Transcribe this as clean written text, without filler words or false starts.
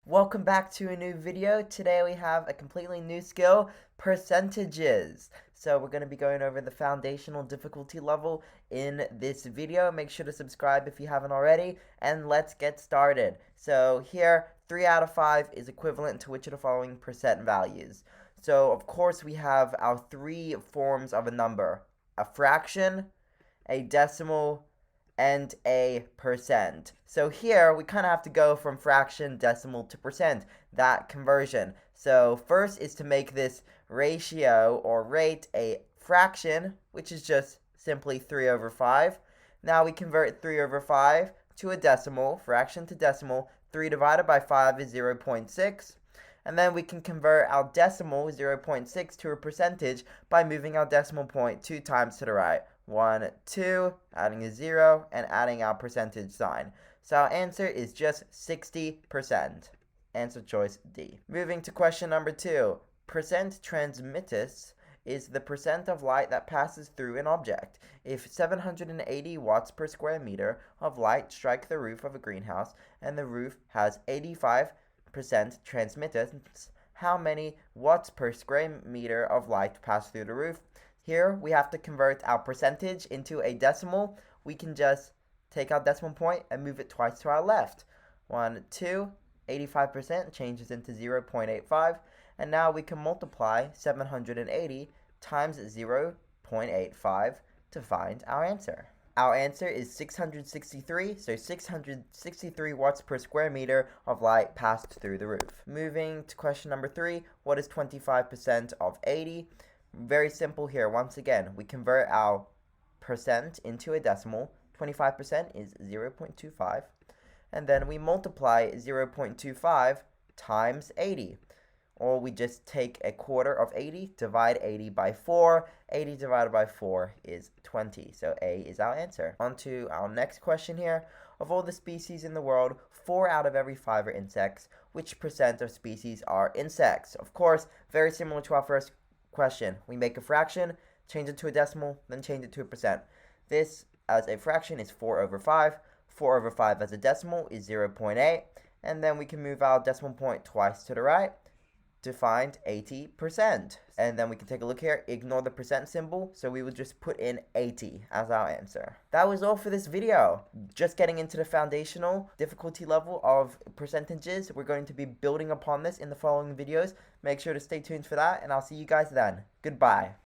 Welcome back to a new video. Today we have a completely new skill, percentages. So we're going to be going over the foundational difficulty level in this video. Make sure to subscribe if you haven't already, and let's get started. So here, 3 out of 5 is equivalent to which of the following percent values? So of course we have our 3 forms of a number: a fraction, a decimal, and a percent. So here we kind of have to go from fraction, decimal to percent, that conversion. So first is to make this ratio or rate a fraction, which is just simply 3 over 5. Now we convert 3 over 5 to a decimal, fraction to decimal. 3 divided by 5 is 0.6. And then we can convert our decimal 0.6 to a percentage by moving our decimal point 2 times to the right. 1, 2, adding a 0, and adding our percentage sign. So our answer is just 60%. Answer choice D. Moving to question number 2. Percent transmittus is the percent of light that passes through an object. If 780 watts per square meter of light strike the roof of a greenhouse and the roof has 85% transmittance, how many watts per square meter of light pass through the roof? Here we have to convert our percentage into a decimal. We can just take our decimal point and move it twice to our left. 1, 2, 85% changes into 0.85. And now we can multiply 780 times 0.85 to find our answer. Our answer is 663, so 663 watts per square meter of light passed through the roof. Moving to question number 3, what is 25% of 80? Very simple here. Once again, we convert our percent into a decimal. 25% is 0.25. And then we multiply 0.25 times 80. Or we just take a quarter of 80, divide 80 by 4. 80 divided by 4 is 20. So A is our answer. On to our next question here. Of all the species in the world, 4 out of every 5 are insects. Which percent of species are insects? Of course, very similar to our first question. We make a fraction, change it to a decimal, then change it to a percent. This as a fraction is 4 over 5. 4 over 5 as a decimal is 0.8. And then we can move our decimal point twice to the right to find 80%. And then we can take a look here, ignore the percent symbol, so we would just put in 80 as our answer. That was all for this video. Just getting into the foundational difficulty level of percentages. We're going to be building upon this in the following videos. Make sure to stay tuned for that, and I'll see you guys then. Goodbye.